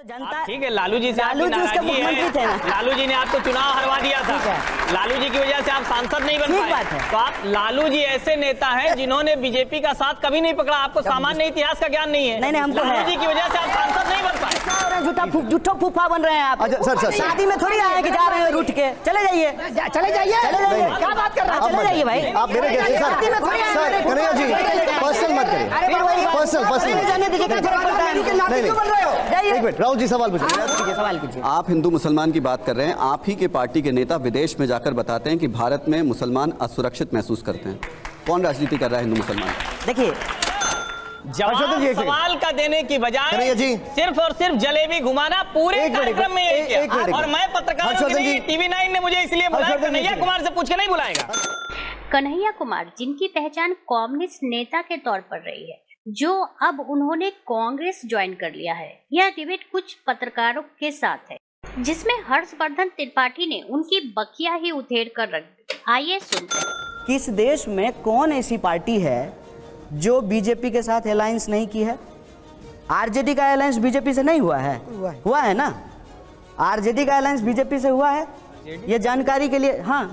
जनता ठीक है, लालू जी से लालू जी उसके मुख्यमंत्री थे ना। लालू जी ने आपको चुनाव हरवा दिया था, लालू जी की वजह से आप सांसद नहीं बन पाए। बात है। तो आप लालू जी ऐसे नेता हैं जिन्होंने बीजेपी का साथ कभी नहीं पकड़ा, आपको सामान्य इतिहास का ज्ञान नहीं है। नहीं, हमको लालू है। जी की वजह से आप सांसद नहीं बन पाए। झूठा फूफा बन रहे हैं आप। सर शादी में थोड़ी आए कि जा रहे हैं रूठ के, चले जाइए क्या बात कर रहे हैं, चले जाइए भाई। आप मेरे कैसे सर कन्हैया जी पर्सनल मत करिए, पर्सनल जाने दीजिए, क्या फर्क पड़ता है? एक मिनट राहुल जी सवाल पूछिए। सवाल कीजिए। आप हिंदू मुसलमान की बात कर रहे हैं, आप ही के पार्टी के नेता विदेश में जाकर बताते हैं कि भारत में मुसलमान असुरक्षित महसूस करते हैं। कौन राजनीति कर रहा है हिंदू मुसलमान? देखिए, जवाब सवाल का देने की बजाय कन्हैया जी सिर्फ और सिर्फ जलेबी घुमाना पूरे कार्यक्रम में यही किया। और मैं पत्रकारों के लिए TV9 ने मुझे इसलिए बुलाया, कन्हैया कुमार से पूछ के नहीं बुलाएगा। कन्हैया कुमार जिनकी पहचान कम्युनिस्ट नेता के तौर पर रही है, जो अब उन्होंने कांग्रेस ज्वाइन कर लिया है, यह डिबेट कुछ पत्रकारों के साथ है जिसमें हर्षवर्धन त्रिपाठी ने उनकी बकिया ही उधेड़ कर रख दी। आइए सुनते हैं। किस देश में कौन ऐसी पार्टी है जो बीजेपी के साथ अलायंस नहीं की है? आरजेडी का अलायंस बीजेपी से नहीं हुआ है? हुआ है ना? आरजेडी का अलायंस बीजेपी से हुआ है, ये जानकारी के लिए। हाँ,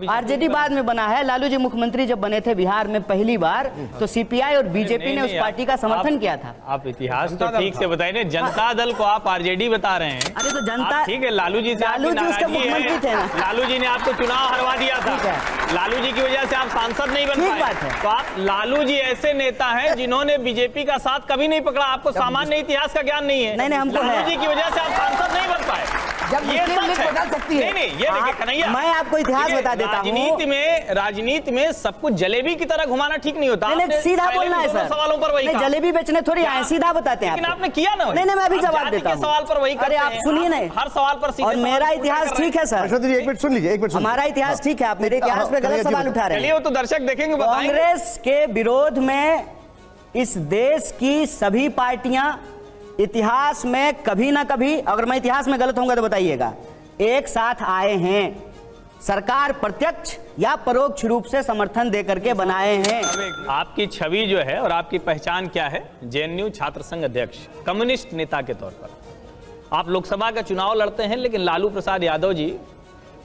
आरजेडी बाद में बना है। लालू जी मुख्यमंत्री जब बने थे बिहार में पहली बार, तो सीपीआई और बीजेपी ने उस पार्टी का समर्थन किया था। आप इतिहास तो ठीक से बताइए, जनता दल को आप आरजेडी बता रहे हैं। अरे तो जनता, ठीक है, लालू जी उसके मुख्यमंत्री थे ना। लालू जी ने आपको चुनाव हरवा दिया था, लालू जी की वजह से आप सांसद नहीं बन पाए। तो आप लालू जी ऐसे नेता हैं जिन्होंने बीजेपी का साथ कभी नहीं पकड़ा, आपको सामान्य इतिहास का ज्ञान नहीं है। नहीं, हमको है। लालू जी की वजह से आप सांसद नहीं बन पाए। ये बदल सकती है। नहीं, ये देखिए कन्हैया, मैं आपको इतिहास बता देता हूँ। राजनीति में सब कुछ जलेबी की तरह घुमाना ठीक नहीं होता। नहीं, सीधा बोलना है सर। सवालों पर वही जलेबी बेचने थोड़ी आए, सीधा बताते हैं। लेकिन आपने किया ना। नहीं, मैं अभी जवाब देता हूँ। सवाल पर वही। अरे आप सुनिए ना, हर सवाल पर। और मेरा इतिहास ठीक है सर। एक मिनट सुन लीजिए, एक मिनट। हमारा इतिहास ठीक है, आप मेरे इतिहास पे गलत सवाल उठा रहे हैं। वो तो दर्शक देखेंगे, बताएंगे। कांग्रेस के विरोध में इस देश की सभी पार्टियां इतिहास में कभी ना कभी, अगर मैं इतिहास में गलत होऊंगा तो बताइएगा, एक साथ आए हैं। सरकार प्रत्यक्ष या परोक्ष रूप से समर्थन देकर के बनाए हैं। आपकी छवि जो है और आपकी पहचान क्या है? जेएनयू छात्र संघ अध्यक्ष, कम्युनिस्ट नेता के तौर पर आप लोकसभा का चुनाव लड़ते हैं, लेकिन लालू प्रसाद यादव जी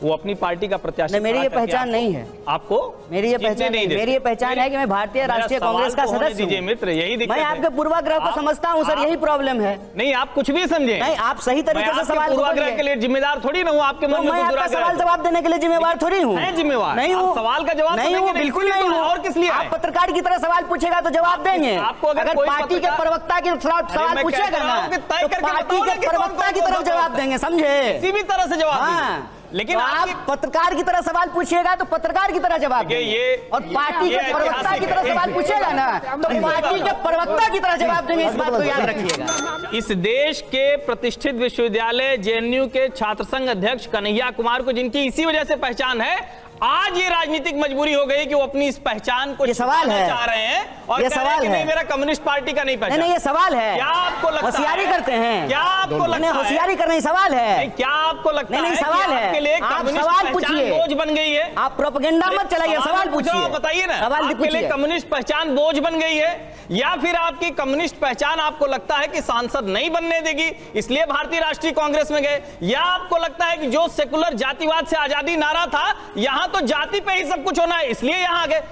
वो अपनी पार्टी का प्रत्याशी। मेरी ये पहचान नहीं है। आपको मेरी ये पहचान नहीं, मेरी ये पहचान है कि मैं भारतीय राष्ट्रीय कांग्रेस का सदस्य हूं। मित्र, यही दिक्कत है। मैं आपके पूर्वाग्रह को समझता हूं सर, यही प्रॉब्लम है। नहीं, आप कुछ भी समझे। नहीं, आप सही तरीके से सवाल पूर्वाग्रह के लिए जिम्मेदार थोड़ी ना हूं। आपके मन में मैं आपका सवाल जवाब देने के लिए जिम्मेवार थोड़ी हूं। जिम्मेवार नहीं हूं। सवाल का जवाब नहीं हूं, बिल्कुल नहीं हूं। और किस लिए? आप पत्रकार की तरह सवाल पूछेगा तो जवाब देंगे। आपको अगर पार्टी के प्रवक्ता के सवाल पूछेगा ना, तो पार्टी के प्रवक्ता की तरफ जवाब देंगे, समझे? किसी भी तरह से जवाब। लेकिन आप पत्रकार की तरह सवाल पूछिएगा तो पत्रकार की तरह जवाब देंगे, और पार्टी के प्रवक्ता की तरह सवाल पूछेगा ना तो पार्टी के प्रवक्ता की तरह जवाब देंगे। इस बात को याद रखिएगा। इस देश के प्रतिष्ठित विश्वविद्यालय जेएनयू के छात्र संघ अध्यक्ष कन्हैया कुमार को, जिनकी इसी वजह से पहचान है, आज ये राजनीतिक मजबूरी हो गई कि वो अपनी इस पहचान को छुपाना चाह रहे हैं और ये सवाल है। नहीं, मेरा कम्युनिस्ट पार्टी का नहीं पहचान। नहीं, ये सवाल है। क्या आपको लगता है होशियारी करते हैं? क्या आपको लगता है होशियारी करने सवाल है? क्या आपको लगता है? नहीं, सवाल है। आपके लिए आप सवाल पूछिए। बोझ बन गई है। आप प्रोपेगेंडा मत चलाइए, सवाल पूछिए। बताइए ना, सवाल आपके लिए कम्युनिस्ट पहचान बोझ बन गई है, या फिर आपकी कम्युनिस्ट पहचान आपको लगता है कि सांसद नहीं बनने देगी, इसलिए भारतीय राष्ट्रीय कांग्रेस में गए, या आपको लगता है कि जो सेकुलर जातिवाद से आजादी नारा था, यहां तो जाति पे ही सब कुछ होना है, इसलिए यहां आ गए?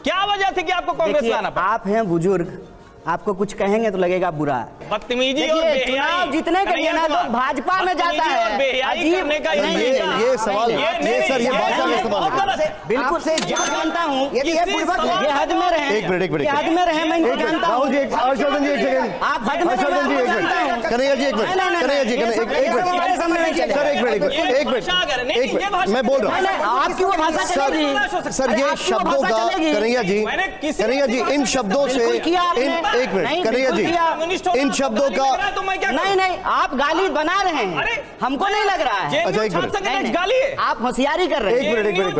क्या वजह थी कि आपको कांग्रेस में आना पड़ा? आप हैं बुजुर्ग, आपको कुछ कहेंगे तो लगेगा बुरा। बदतमीजी और बेहयाई, चुनाव जीतने के लिए ना लोग भाजपा में जाता है। अजीब ये सवाल, ये सर, ये भाषा में इस्तेमाल बिल्कुल से जानता हूँ। ये हद में रहे, एक मिनट, हद में रहे, मैं जानता हूँ। हर्षवर्धन जी एक सेकंड, आप हद में हर्षवर्धन जी एक मिनट, कन्हैया जी एक मिनट, कन्हैया जी एक मिनट सर, एक मिनट, मैं बोल रहा हूँ। आपकी वो भाषा चलेगी सर, ये शब्दों का कन्हैया जी इन शब्दों से, एक मिनट कन्हैया जी, इन शब्दों का नहीं, आप गाली बना रहे हैं, हमको नहीं लग रहा है। अच्छा, एक मिनट, गाली आप होशियारी कर रहे हैं। एक मिनट,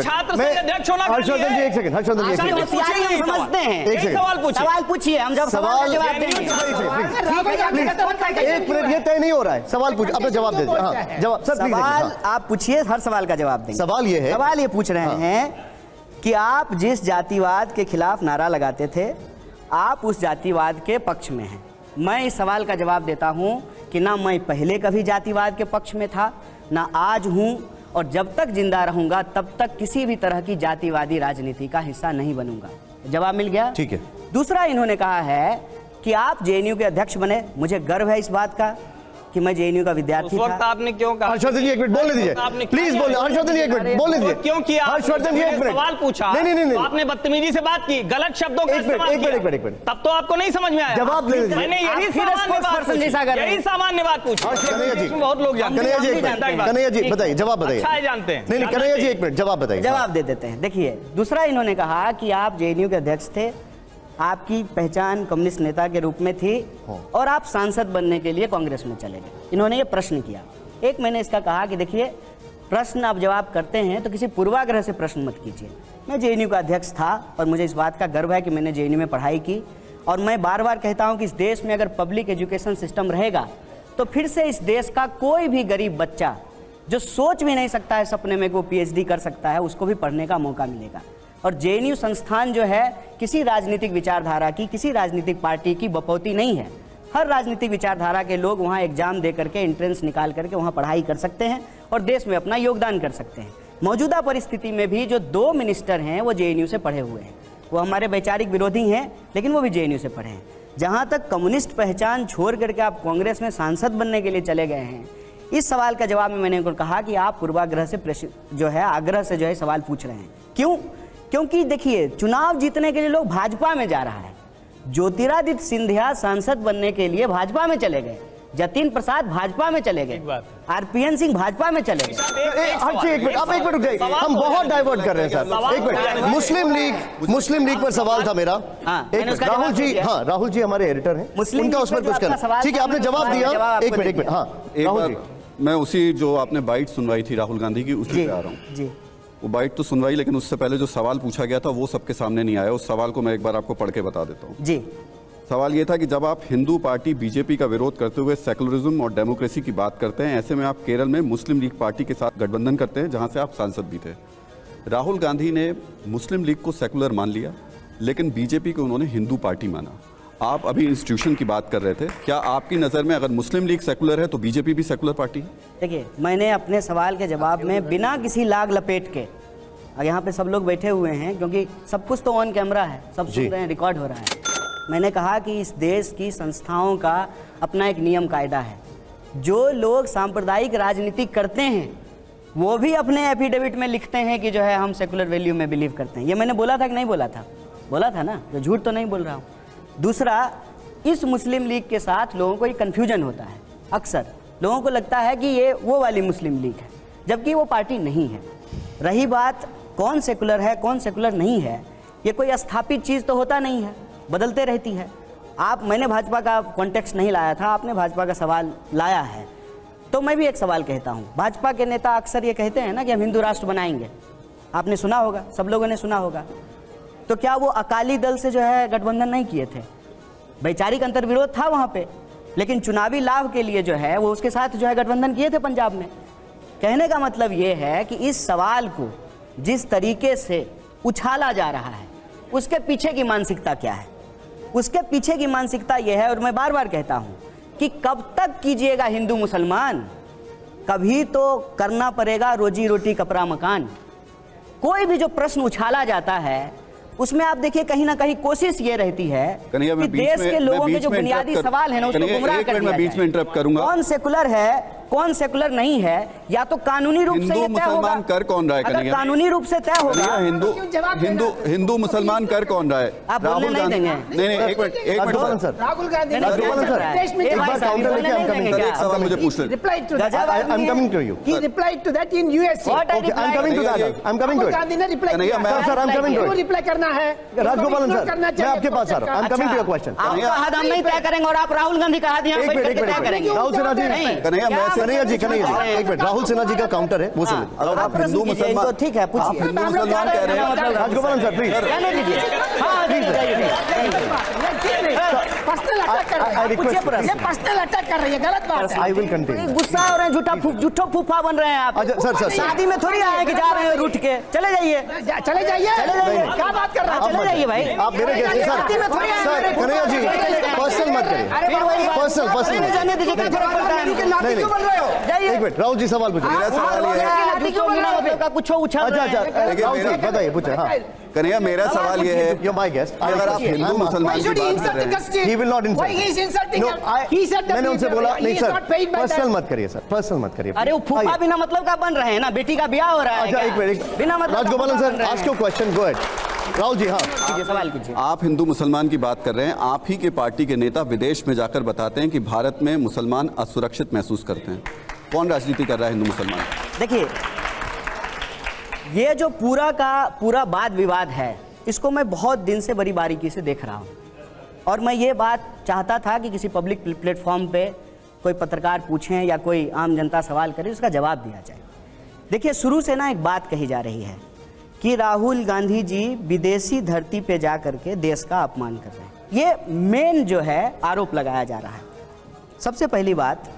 हर्षवर्धन जी एक सेकंड, हर्षवर्धन जी होशियारी हम समझते हैं। सवाल पूछिए, हम जब सवाल जवाब देंगे। एक मिनट, ये तय नहीं हो रहा है, सवाल पूछ, अपना जवाब दे दीजिए। जवाब सर, सवाल आप पूछिए, हर सवाल का जवाब देंगे। सवाल ये है, सवाल ये पूछ रहे हैं कि आप जिस जातिवाद के खिलाफ नारा लगाते थे, आप उस जातिवाद के पक्ष में हैं। मैं इस सवाल का जवाब देता हूं कि ना मैं पहले कभी जातिवाद के पक्ष में था, ना आज हूं, और जब तक जिंदा रहूंगा तब तक किसी भी तरह की जातिवादी राजनीति का हिस्सा नहीं बनूंगा। जवाब मिल गया? ठीक है। दूसरा, इन्होंने कहा है कि आप जेएनयू के अध्यक्ष बने, मुझे गर्व है इस बात का कि मैं जेएनयू का विद्यार्थी उस वक्त था। आपने क्यों कहा? हर्षवर्धन जी एक मिनट बोलने दीजिए, प्लीज बोलने। हर्षवर्धन जी एक मिनट बोलने दीजिए। क्यों किया? हर्षवर्धन जी एक मिनट सवाल पूछा, नहीं, तो आपने बदतमीजी से बात की, गलत शब्दों का इस्तेमाल किया। एक मिनट तब तो आपको नहीं समझ में आया। जवाब दे दीजिए। मैंने यही सामान्य बात पूछी। कन्हैया जी, बहुत लोग जानते हैं। कन्हैया जी बताइए, जवाब बताइए। अच्छा है, जानते हैं। नहीं, कन्हैया जी एक मिनट जवाब बताइए। जवाब दे देते हैं। देखिए, दूसरा इन्होंने कहा कि आप जेएनयू के अध्यक्ष थे, आपकी पहचान कम्युनिस्ट नेता के रूप में थी और आप सांसद बनने के लिए कांग्रेस में चले गए। इन्होंने ये प्रश्न किया। एक मैंने इसका कहा कि देखिए, प्रश्न आप जवाब करते हैं तो किसी पूर्वाग्रह से प्रश्न मत कीजिए। मैं जेएनयू का अध्यक्ष था और मुझे इस बात का गर्व है कि मैंने जेएनयू में पढ़ाई की, और मैं बार बार कहता हूं कि इस देश में अगर पब्लिक एजुकेशन सिस्टम रहेगा तो फिर से इस देश का कोई भी गरीब बच्चा जो सोच भी नहीं सकता है सपने में कि वो पीएचडी कर सकता है, उसको भी पढ़ने का मौका मिलेगा। और जेएनयू संस्थान जो है किसी राजनीतिक विचारधारा की, किसी राजनीतिक पार्टी की बपौती नहीं है। हर राजनीतिक विचारधारा के लोग वहाँ एग्जाम दे करके, एंट्रेंस निकाल करके वहाँ पढ़ाई कर सकते हैं और देश में अपना योगदान कर सकते हैं। मौजूदा परिस्थिति में भी जो 2 मिनिस्टर हैं वो जेएनयू से पढ़े हुए हैं। वो हमारे वैचारिक विरोधी हैं, लेकिन वो भी जेएनयू से पढ़े हैं। जहाँ तक कम्युनिस्ट पहचान छोड़ करके आप कांग्रेस में सांसद बनने के लिए चले गए हैं, इस सवाल का जवाब में मैंने उनको कहा कि आप पूर्वाग्रह से जो है, आग्रह से जो है सवाल पूछ रहे हैं। क्यों? क्योंकि देखिए, चुनाव जीतने के लिए लोग भाजपा में जा रहा है। ज्योतिरादित्य सिंधिया सांसद बनने के लिए भाजपा में चले गए, जतिन प्रसाद भाजपा में चले गए, आरपीएन सिंह भाजपा में चले गए। एक मिनट, आप एक मिनट रुक जाइए, हम बहुत डाइवर्ट कर रहे हैं सर। एक मिनट, मुस्लिम लीग पर सवाल था मेरा। एक मिनट, राहुल जी, हाँ राहुल जी हमारे एडिटर हैं, उनका उस पर कुछ करना। ठीक है, आपने जवाब दिया। एक मिनट, हाँ राहुल जी, मैं उसी जो आपने बाइट सुनवाई थी राहुल गांधी की, उसी पे आ रहा हूँ जी। वो बाइट तो सुनवाई, लेकिन उससे पहले जो सवाल पूछा गया था वो सबके सामने नहीं आया। उस सवाल को मैं एक बार आपको पढ़ के बता देता हूँ जी। सवाल ये था कि जब आप हिंदू पार्टी बीजेपी का विरोध करते हुए सेकुलरिज्म और डेमोक्रेसी की बात करते हैं, ऐसे में आप केरल में मुस्लिम लीग पार्टी के साथ गठबंधन करते हैं, जहां से आप सांसद भी थे। राहुल गांधी ने मुस्लिम लीग को सेकुलर मान लिया, लेकिन बीजेपी को उन्होंने हिंदू पार्टी माना। आप अभी इंस्टीट्यूशन की बात कर रहे थे, क्या आपकी नज़र में अगर मुस्लिम लीग सेकुलर है तो बीजेपी भी सेकुलर पार्टी है? देखिए, मैंने अपने सवाल के जवाब में बिना किसी लाग लपेट के, यहाँ पे सब लोग बैठे हुए हैं क्योंकि सब कुछ तो ऑन कैमरा है, सब सुन रहे हैं, रिकॉर्ड हो रहा है। मैंने कहा कि इस देश की संस्थाओं का अपना एक नियम कायदा है। जो लोग सांप्रदायिक राजनीति करते हैं वो भी अपने एफिडेविट में लिखते हैं कि जो है हम सेकुलर वैल्यू में बिलीव करते हैं। ये मैंने बोला था कि नहीं बोला था? बोला था ना, तो झूठ तो नहीं बोल रहा हूँ। दूसरा, इस मुस्लिम लीग के साथ लोगों को एक कन्फ्यूजन होता है। अक्सर लोगों को लगता है कि ये वो वाली मुस्लिम लीग है, जबकि वो पार्टी नहीं है। रही बात कौन सेकुलर है कौन सेकुलर नहीं है, ये कोई स्थापित चीज़ तो होता नहीं है, बदलते रहती है। मैंने भाजपा का कॉन्टेक्स्ट नहीं लाया था, आपने भाजपा का सवाल लाया है, तो मैं भी एक सवाल कहता हूँ। भाजपा के नेता अक्सर ये कहते हैं ना कि हम हिंदू राष्ट्र बनाएंगे, आपने सुना होगा, सब लोगों ने सुना होगा। तो क्या वो अकाली दल से जो है गठबंधन नहीं किए थे? वैचारिक अंतर्विरोध था वहाँ पे, लेकिन चुनावी लाभ के लिए जो है वो उसके साथ जो है गठबंधन किए थे पंजाब में। कहने का मतलब ये है कि इस सवाल को जिस तरीके से उछाला जा रहा है उसके पीछे की मानसिकता क्या है? उसके पीछे की मानसिकता यह है, और मैं बार बार कहता हूं कि कब तक कीजिएगा हिंदू मुसलमान, कभी तो करना पड़ेगा रोजी रोटी कपड़ा मकान। कोई भी जो प्रश्न उछाला जाता है उसमें आप देखिए कहीं ना कहीं कोशिश ये रहती है कि देश के लोगों के जो बुनियादी सवाल है ना उसको गुमराह कर दिया बीच में इंटरप्ट करूंगा। कौन सेकुलर है कौन सेकुलर नहीं है, या तो कानूनी रूप से ये तय होगा। कर कौन रहा है? अगर कानूनी रूप से तय होगा, हिंदू मुसलमान कर कौन रहा है? आप बोलने नहीं देंगे। नहीं, एक मिनट सर, राहुल गांधी एक सवाल मुझे पूछ ले। I'm coming to you. He replied to that in USA. Okay, I'm coming to that. I'm coming to it. Gandhi ने रिप्लाई किया। Sir, I'm coming to it. Reply करना है राजगोपालन सर, मैं आपके पास आ रहा हूँ। I'm coming to your question. आपका हद हम नहीं तय करेंगे और आप राहुल गांधी का हद यहाँ बैठ करके तय करेंगे। राहुल सिन्हा जी, कन्हैया जी, एक मिनट, राहुल सिन्हा जी का काउंटर है, वो सुनिए। अगर आप हिंदू मुसलमान, ठीक है, पूछिए। हिंदू मुसलमान कह रहे हैं, राजगोपालन सर प्लीज कहने दीजिए। हाँ, पर्सनल अटैक कर रहे हैं, पूछिए प्रश्न। ये पर्सनल अटैक कर रही है, गलत बात है। I will continue. गुस्सा हो रहे हैं, झूठा फूफा बन रहे हैं आप। अच्छा, सर। शादी में थोड़ी आए कि जा रहे हैं रूठ के, चले जाइए। चले जाइए, क्या बात कर रहे हैं? चले जाइए भाई। आप मेरे जैसे शादी में थोड़ी आए। सर कन्हैया जी पर्सनल मत करिए, फिर वही बात। पर्सनल नहीं जाने दीजिए, क्या फर्क पड़ता है? नहीं क्यों बोल रहे हो? जाइए। एक मिनट राहुल जी सवाल पूछिए। मेरा सवाल ये है, का कुछ उछल अच्छा रहे हैं। देखिए, राहुल जी मेरा- बताइए पूछे। हाँ कन्हैया, मेरा सवाल ये है you're my guest. अगर आप हिंदू मुसलमान Why की should he बात insult कर रहे the हैं, Christian? He will not insult. Why he is insulting No, them? He said that मैंने उनसे बोला he नहीं is sir, not paid by personal that. मत करिए सर, पर्सनल मत करिए। अरे वो फूफा आइए। बिना मतलब का बन रहे हैं ना, बेटी का ब्याह हो रहा है अच्छा क्या? एक मिनट बिना मतलब का राजगोपालन फूफा सर बन रहे आस्क हैं। Your question, go ahead. Rahul ji हाँ कीजिए, सवाल कीजिए। आप हिंदू मुसलमान की बात कर रहे हैं, आप ही के पार्टी के नेता विदेश में जाकर बताते हैं कि भारत में मुसलमान असुरक्षित महसूस करते हैं। कौन राजनीति कर रहा है हिंदू मुसलमान? देखिए, ये जो पूरा का पूरा वाद विवाद है, इसको मैं बहुत दिन से बड़ी बारीकी से देख रहा हूँ, और मैं ये बात चाहता था कि किसी पब्लिक प्लेटफॉर्म पे कोई पत्रकार पूछें या कोई आम जनता सवाल करे, उसका जवाब दिया जाए। देखिए, शुरू से ना एक बात कही जा रही है कि राहुल गांधी जी विदेशी धरती पे जा करके देश का अपमान कर रहे हैं। ये मेन जो है आरोप लगाया जा रहा है। सबसे पहली बात,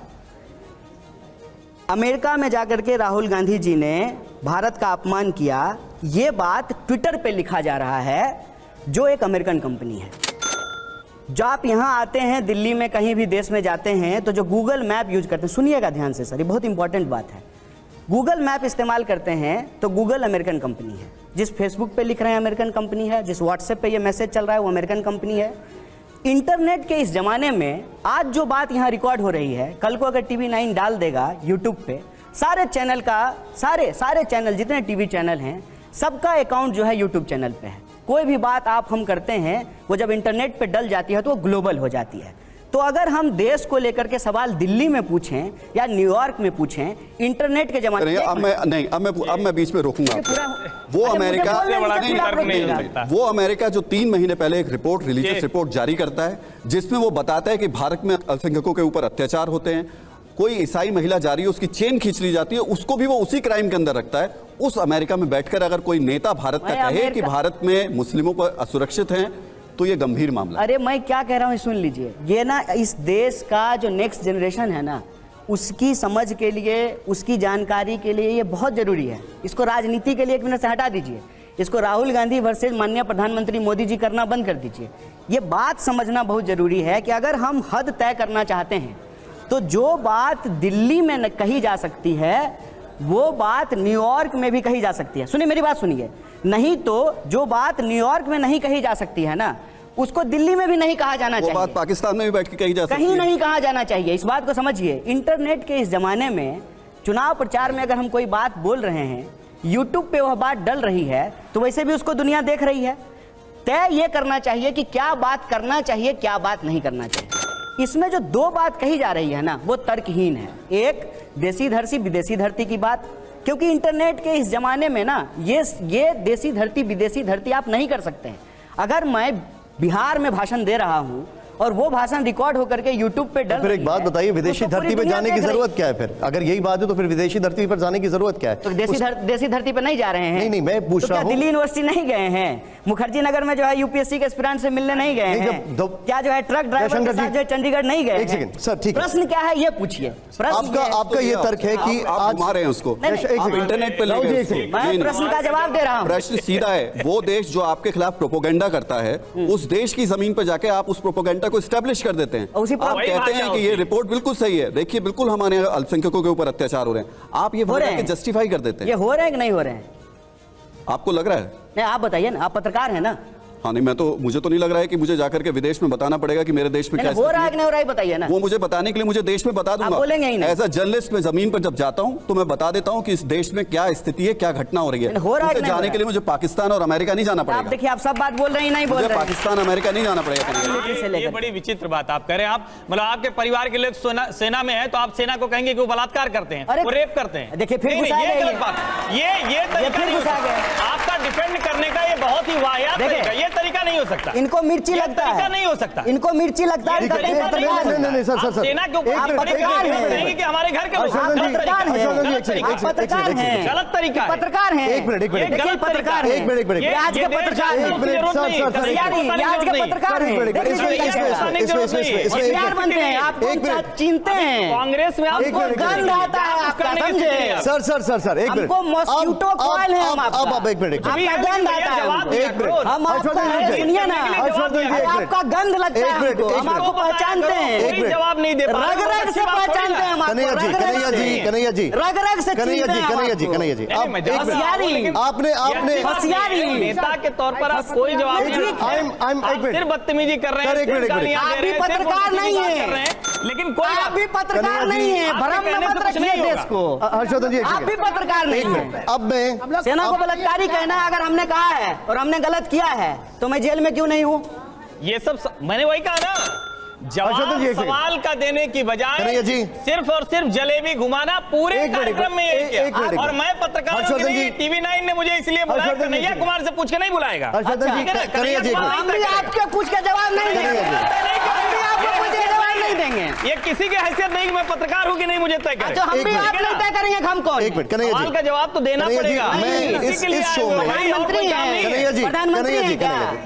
अमेरिका में जाकर के राहुल गांधी जी ने भारत का अपमान किया, ये बात ट्विटर पे लिखा जा रहा है, जो एक अमेरिकन कंपनी है। जो आप यहाँ आते हैं, दिल्ली में कहीं भी देश में जाते हैं, तो जो गूगल मैप यूज करते हैं, सुनिएगा ध्यान से सर, ये बहुत इंपॉर्टेंट बात है। गूगल मैप इस्तेमाल करते हैं तो गूगल अमेरिकन कंपनी है। जिस फेसबुक पे लिख रहे हैं अमेरिकन कंपनी है, जिस व्हाट्सएप पे ये मैसेज चल रहा है वो अमेरिकन कंपनी है। इंटरनेट के इस ज़माने में आज जो बात यहाँ रिकॉर्ड हो रही है, कल को अगर TV9 डाल देगा यूट्यूब पे, सारे चैनल का सारे चैनल जितने टीवी चैनल हैं, सबका अकाउंट जो है यूट्यूब चैनल पे है। कोई भी बात आप हम करते हैं, वो जब इंटरनेट पे डल जाती है तो वो ग्लोबल हो जाती है। तो अगर हम देश को लेकर के सवाल दिल्ली में पूछें या न्यूयॉर्क में पूछें, इंटरनेट के जमाने में, अब मैं बीच में रोकूंगा। वो अमेरिका जो 3 महीने पहले एक रिपोर्ट, रिलीजियस रिपोर्ट जारी करता है, जिसमें वो बताता है कि भारत में अल्पसंख्यकों के ऊपर अत्याचार होते हैं, कोई ईसाई महिला जा रही है, उसकी चेन खींच ली जाती है, उसको भी वो उसी क्राइम के अंदर रखता है। उस अमेरिका में बैठकर अगर कोई नेता भारत का कहे कि भारत में मुस्लिमों पर असुरक्षित हैं, तो ये गंभीर मामला। अरे मैं क्या कह रहा हूँ सुन लीजिए, ये ना इस देश का जो नेक्स्ट जनरेशन है ना, उसकी समझ के लिए, उसकी जानकारी के लिए ये बहुत जरूरी है। इसको राजनीति के लिए 1 मिनट से हटा दीजिए, इसको राहुल गांधी वर्सेज माननीय प्रधानमंत्री मोदी जी करना बंद कर दीजिए। ये बात समझना बहुत जरूरी है कि अगर हम हद तय करना चाहते हैं, तो जो बात दिल्ली में कही जा सकती है, वो बात न्यूयॉर्क में भी कही जा सकती है। सुनिए मेरी बात सुनिए, नहीं तो जो बात न्यूयॉर्क में नहीं कही जा सकती है ना, उसको दिल्ली में भी नहीं कहा जाना चाहिए। वो बात पाकिस्तान में भी बैठ के कही जा सकती है। कहीं नहीं कहा जाना चाहिए। इस बात को समझिए। इंटरनेट के इस जमाने में चुनाव प्रचार में अगर हम कोई बात बोल रहे हैं, यूट्यूब पे वह बात डल रही है, तो वैसे भी उसको दुनिया देख रही है। तय ये करना चाहिए कि क्या बात करना चाहिए, क्या बात नहीं करना चाहिए। इसमें जो 2 बात कही जा रही है ना, वो तर्कहीन है। एक, देसी धरती विदेशी धरती की बात, क्योंकि इंटरनेट के इस जमाने में ना ये देसी धरती विदेशी धरती आप नहीं कर सकते हैं। अगर मैं बिहार में भाषण दे रहा हूं और वो भाषण रिकॉर्ड होकर के यूट्यूब पे डल, फिर एक बात बताइए, विदेशी धरती पे जाने की जरूरत क्या है? फिर अगर यही बात है तो फिर विदेशी धरती पर जाने की जरूरत क्या है? तो देसी धरती पे नहीं जा रहे हैं? नहीं, मैं पूछ रहा हूं, दिल्ली यूनिवर्सिटी नहीं गए हैं? मुखर्जी नगर में जो है यूपीएससी के एस्पिरेंट से मिलने नहीं गए हैं? क्या जो है ट्रक ड्राइवर के साथ जो है चंडीगढ़ नहीं गए? एक सेकंड सर, ठीक है, प्रश्न क्या है ये पूछिए। आपका ये तर्क है कि आज मारे हैं उसको इंटरनेट पे। मैं प्रश्न का जवाब दे रहा हूं। प्रश्न सीधा है, वो देश जो आपके खिलाफ प्रोपोगंडा करता है, उस देश की जमीन पर जाके आप उस प्रोपोगंडा को एस्टैब्लिश कर देते हैं। आप कहते हैं कि ये रिपोर्ट बिल्कुल सही है, देखिए बिल्कुल हमारे अल्पसंख्यकों के ऊपर अत्याचार हो रहे हैं, आप ये जस्टिफाई कर देते हैं। ये हो रहे हैं कि नहीं हो रहे हैं? आपको लग रहा है? नहीं, आप बताइए ना, आप पत्रकार हैं ना। हाँ नहीं, मुझे तो नहीं लग रहा है कि मुझे जाकर के विदेश में बताना पड़ेगा कि मेरे देश में क्या हो रहा है कि नहीं हो रहा है, बताइए ना। वो मुझे बताने के लिए मुझे देश में बता दूंगा। बोलेंगे ही नहीं। एज अ जर्नलिस्ट में जमीन पर जब जाता हूं तो मैं बता देता हूं कि इस देश में क्या स्थिति है, क्या घटना हो रही है। हो रहा है जाने के लिए मुझे पाकिस्तान और अमेरिका नहीं जाना पड़ेगा। आप देखिए, आप सब बात बोल रहे हैं, नहीं बोल रहे हैं। पाकिस्तान अमेरिका नहीं जाना पड़ेगा। ये बड़ी विचित्र बात आप कह रहे हैं। आप मतलब आपके परिवार के लोग सेना में है, तो आप सेना को कहेंगे कि वो बलात्कार करते हैं, वो रेप करते हैं। देखिए फिर ये गलत बात है। ये आपका डिफेंड करने का ये बहुत ही वाहियात तरीका, ये तरीका नहीं हो सकता। इनको मिर्ची लगता है, तरीका नहीं हो सकता। इनको मिर्ची लगता है। नहीं सर सर सेना के ऊपर कहेंगे कि हमारे घर के पत्रकार हैं, गलत तरीका है। पत्रकार हैं, एक मिनट देखिए पत्रकार हैं, एक मिनट आज के पत्रकार हैं, आज के पत्रकार हैं, होशियार बनते हैं, आपको चिनते हैं, कांग्रेस में आपको गंध आता है आपका, समझे? सर एक मिनट, हमको मॉस्किटो कॉइल है, हम आपका, अब एक मिनट, आपका गंध आता है, एक मिनट, हम आपका, सुनिए ना, आपका गंध लगता है हमको, हम आपको पहचानते हैं, जवाब नहीं दे, रग रग से पहचानते हैं हम आपको, कन्हैया जी रग रग से कन्हैया जी होशियारी, आपने होशियारी, नेता के तौर पर आप कोई जवाब नहीं, सिर्फ बदतमीजी कर रहे हैं, आप भी पत्रकार नहीं है, लेकिन कोई आप भी पत्रकार नहीं है, भ्रम में मत रखिए देश को। हर्षवर्धन जी आप भी पत्रकार नहीं है। अब मैं सेना को बलात्कारी कहना है, अगर हमने कहा है और हमने गलत किया है तो मैं जेल में क्यों नहीं हूँ? ये सब मैंने वही कहा ना, जवाब सवाल का देने की बजाय सिर्फ और सिर्फ जलेबी घुमाना पूरे कार्यक्रम में यही किया। और मैं पत्रकार टीवी 9 ने मुझे इसलिए बुलाया, कन्हैया कुमार से पूछ के नहीं बुलाएगा। हम भी आपके पूछ के जवाब नहीं देंगे, ये किसी की हैसियत नहीं कि मैं पत्रकार हूँ कि नहीं मुझे तय करें। हम भी आप नहीं तय करेंगे, हम कौन? एक मिनट, कन्हैया सवाल का जवाब तो देना पड़ेगा।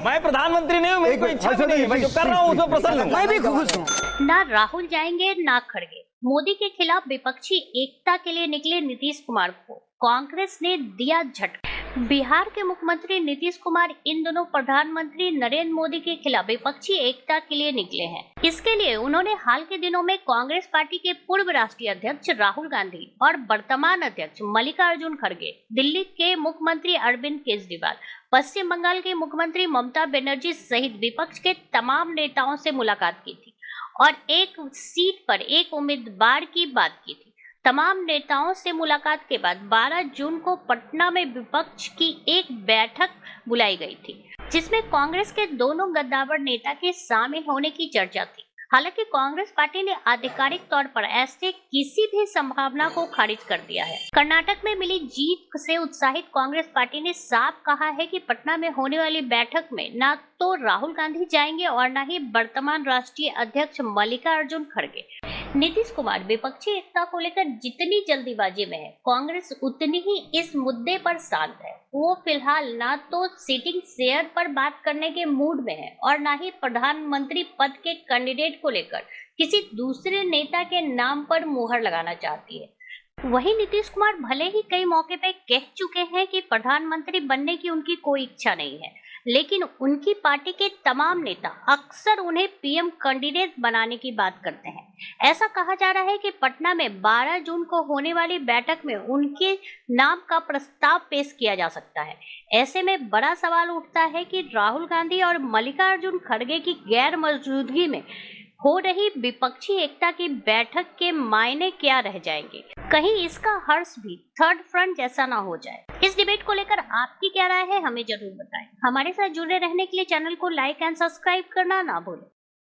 मैं प्रधानमंत्री नहीं हूँ, मेरी कोई इच्छा नहीं, मैं जो कर रहा हूँ उसमें प्रसन्न हूँ। मैं भी खुश हूँ। ना राहुल जाएंगे ना खड़गे। मोदी के खिलाफ विपक्षी एकता के लिए निकले नीतीश कुमार को कांग्रेस ने दिया झटका। बिहार के मुख्यमंत्री नीतीश कुमार इन दोनों प्रधानमंत्री नरेंद्र मोदी के खिलाफ विपक्षी एकता के लिए निकले हैं। इसके लिए उन्होंने हाल के दिनों में कांग्रेस पार्टी के पूर्व राष्ट्रीय अध्यक्ष राहुल गांधी और वर्तमान अध्यक्ष मल्लिकार्जुन खड़गे, दिल्ली के मुख्यमंत्री अरविंद केजरीवाल, पश्चिम बंगाल के मुख्यमंत्री ममता बनर्जी सहित विपक्ष के तमाम नेताओं से मुलाकात की थी और एक सीट पर एक उम्मीदवार की बात की थी। तमाम नेताओं से मुलाकात के बाद 12 जून को पटना में विपक्ष की एक बैठक बुलाई गई थी, जिसमें कांग्रेस के दोनों गद्दावर नेता के शामिल होने की चर्चा थी। हालांकि कांग्रेस पार्टी ने आधिकारिक तौर पर ऐसे किसी भी संभावना को खारिज कर दिया है। कर्नाटक में मिली जीत से उत्साहित कांग्रेस पार्टी ने साफ कहा है कि पटना में होने वाली बैठक में न तो राहुल गांधी जाएंगे और न ही वर्तमान राष्ट्रीय अध्यक्ष मल्लिकार्जुन खड़गे। नीतीश कुमार विपक्षी एकता को लेकर जितनी जल्दीबाजी में है, कांग्रेस उतनी ही इस मुद्दे पर शांत है। वो फिलहाल ना तो सीटिंग शेयर पर बात करने के मूड में है और ना ही प्रधानमंत्री पद के कैंडिडेट को लेकर किसी दूसरे नेता के नाम पर मुहर लगाना चाहती है। वहीं नीतीश कुमार भले ही कई मौके पर कह चुके हैं कि प्रधानमंत्री बनने की उनकी कोई इच्छा नहीं है, लेकिन उनकी पार्टी के तमाम नेता अक्सर उन्हें पीएम कैंडिडेट बनाने की बात करते हैं। ऐसा कहा जा रहा है कि पटना में 12 जून को होने वाली बैठक में उनके नाम का प्रस्ताव पेश किया जा सकता है। ऐसे में बड़ा सवाल उठता है कि राहुल गांधी और मल्लिकार्जुन खड़गे की गैर मौजूदगी में हो रही विपक्षी एकता की बैठक के मायने क्या रह जाएंगे। कहीं इसका हर्ष भी थर्ड फ्रंट जैसा ना हो जाए। इस डिबेट को लेकर आपकी क्या राय है, हमें जरूर बताएं। हमारे साथ जुड़े रहने के लिए चैनल को लाइक एंड सब्सक्राइब करना ना भूलें।